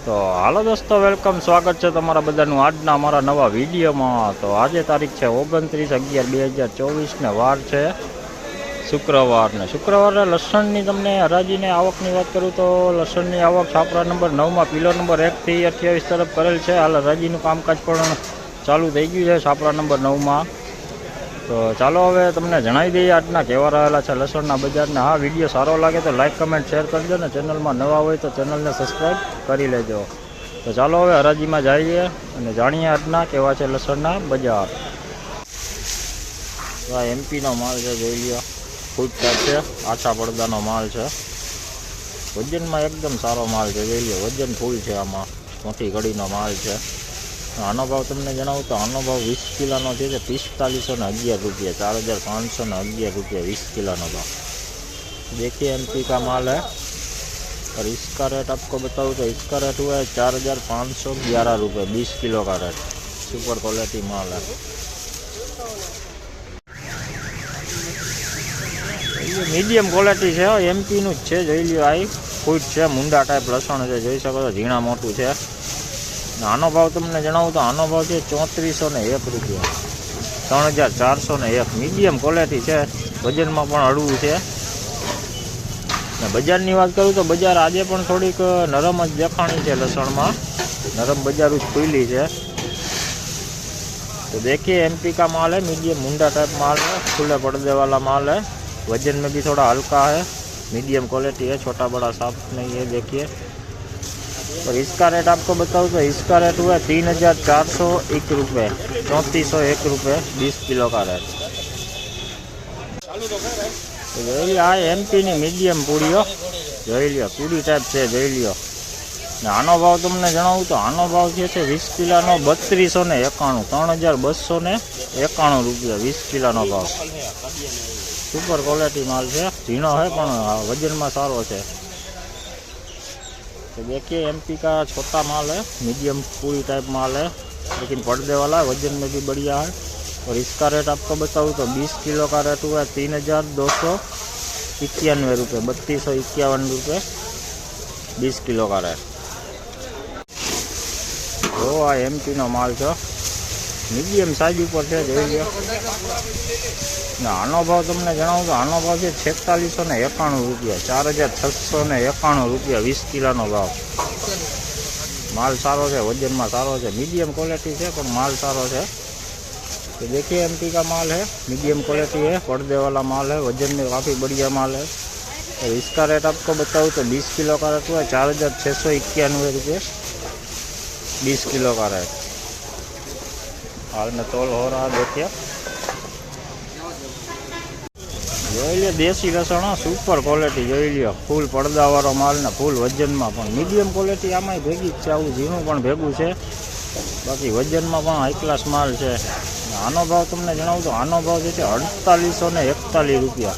तो हालो दोस्तों, वेलकम, स्वागत है तमारा बधाનું આજના અમારા નવા વિડીયોમાં। તો આજે તારીખ છે 29/11/2024 ને વાર છે શુક્રવાર ને શુક્રવારે લસણની તમને હરાજીને આવકની વાત કરું તો લસણની આવક છાપરા નંબર 9માં પિલર નંબર 1 થી 28 તરફ કરેલ છે। હાલ હરાજીનું કામકાજ પણ ચાલુ થઈ ગયું છે છાપરા નંબર 9માં। તો ચાલો હવે તમને જણાવી દઈએ આજના કેવા રહેલા છે લસણના બજારને। હા, વિડીયો સારો લાગે તો લાઇક કમેન્ટ શેર કરજો ને ચેનલમાં નવા હોય તો ચેનલને સબસ્ક્રાઈબ કરી લેજો। તો ચાલો હવે હરાજીમાં જઈએ અને જાણીએ આજના કેવા છે લસણના બજાર। આ એમપીનો માલ છે, જોઈ લ્યો, ફૂટ ટાઈપ છે, આછા પડદાનો માલ છે, વજનમાં એકદમ સારો માલ છે, જોઈ લ્યો, વજન ફૂલ છે, આમાં મોટી ઘડીનો માલ છે। આનો ભાવ તમને જણાવું તો આનો ભાવ 20 કિલોનો છે 4511 रुपया, 4511 रुपया 20 किलो भाव। देखिए एमपी का माल है और इसका रेट आपको बताऊँ तो इसका रेट हुआ है 4511 रुपये 20 किलो का रेट। सुपर क्वालिटी माल है, ये मीडियम क्वालिटी है, एमपी નું છે, જોઈ લ્યો, આ ફૂટ છે, મુંડા ટાઈપ લસણ છે, જોઈ શકો છો, ઝીણા મોટું છે। આનો ભાવ તમને જણાવું તો આનો ભાવ છે 3401 રૂપિયા, 3401। મીડિયમ ક્વોલિટી છે, વજનમાં પણ હળવું છે। ને બજારની વાત કરું તો બજાર આજે પણ થોડીક નરમ જ દેખાણી છે, લસણમાં નરમ બજાર જ ખુલ્લી છે। तो देखिए एमपी का माल है, मीडियम मुंडा टाइप माल है, खुले पर्दे वाला माल है, वजन में भी थोड़ा हल्का है, मीडियम क्वालिटी है, छोटा बड़ा साफ नहीं है। देखिए, और इसका रेट आपको बताऊँ तो इसका रेट हुआ है 3401 रुपये, 3401 रुपये 20 किलो का रेट। तो જોઈ લો, આ એમપીની મીડિયમ પૂરીઓ, જોઈ લ્યો, પૂરી ટાઈપ છે, જોઈ લ્યો। ને આનો ભાવ તમને જણાવું તો આનો ભાવ છે 20 કિલોનો 3291, 3291 રૂપિયા 20 કિલોનો ભાવ। સુપર ક્વોલિટી માલ છે, ઝીણો है પણ વજનમાં સારો છે। तो देखिए एमपी का छोटा माल है, मीडियम पूरी टाइप माल है, लेकिन पर्दे वाला वजन में भी बढ़िया है। और इसका रेट आपको बताऊँ तो 20 किलो का रेट हुआ है 3291 रुपये, 3251 रुपये 20 किलो का रेट। तो आ एमपी नो माल है, मीडियम साइज पर है, જોઈ લો। આનો ભાવ તમને જણાવું તો આનો ભાવ છે 4691 રૂપિયા, 4691 રૂપિયા 20 કિલોનો ભાવ। માલ સારો છે, વજનમાં સારો છે, मीडियम क्वालिटी છે પણ माल सारो है। तो देखिए एमपी का माल है, मीडियम क्वालिटी है, पर्दे वाला माल है, वजन में काफ़ी बढ़िया माल है। और इसका रेट आपको बताऊँ तो 20 किलो का रेट हुआ है 4691 रुपये 20 किलो का रेट। हाल में तोल हो रहा, देखिए, જોઈ લો, દેશી લસણ, સુપર ક્વોલિટી, જોઈ લો, ફૂલ પડદાવાળો માલ ને ફૂલ વજનમાં પણ મીડિયમ ક્વોલિટી આમાંય ભેગી જ છે, આવું ઝીણું પણ ભેગું છે, બાકી વજનમાં પણ હાઈ ક્લાસ માલ છે। આનો ભાવ તમને જણાવું તો આનો ભાવ છે 4841 રૂપિયા,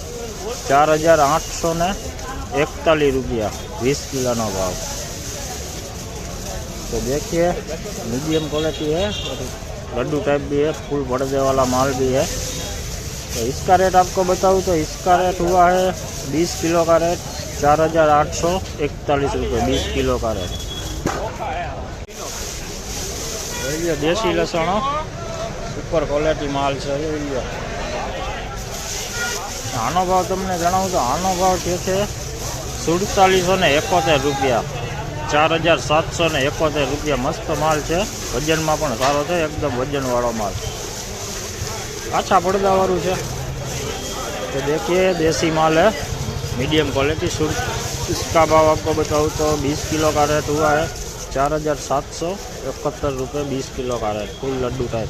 4841 રૂપિયા 20 કિલોનો ભાવ। तो देखिए मीडियम क्वालिटी है, लड्डू टाइप भी है, फुल पर्दे वाला माल भी है। तो इसका रेट आपको बताऊँ तो इसका रेट हुआ है 20 किलो का रेट 4841 रुपये 20 किलो का रेट। देसी लसण, सुपर क्वॉलिटी माल है, જોઈ લો। આનો ભાવ તમને જણાવું તો આનો ભાવ છે 4771 રૂપિયા, 4771 રૂપિયા। મસ્ત માલ છે, વજનમાં પણ સારો છે, એકદમ વજનવાળો માલ, अच्छा पर्दा वालू है। तो देखिए देसी माल है, मीडियम क्वालिटी। इसका भाव आपको बताऊँ तो 20 किलो का रेट हुआ है 4771 रुपये 20 किलो का रेट, फुल लड्डू टाइप।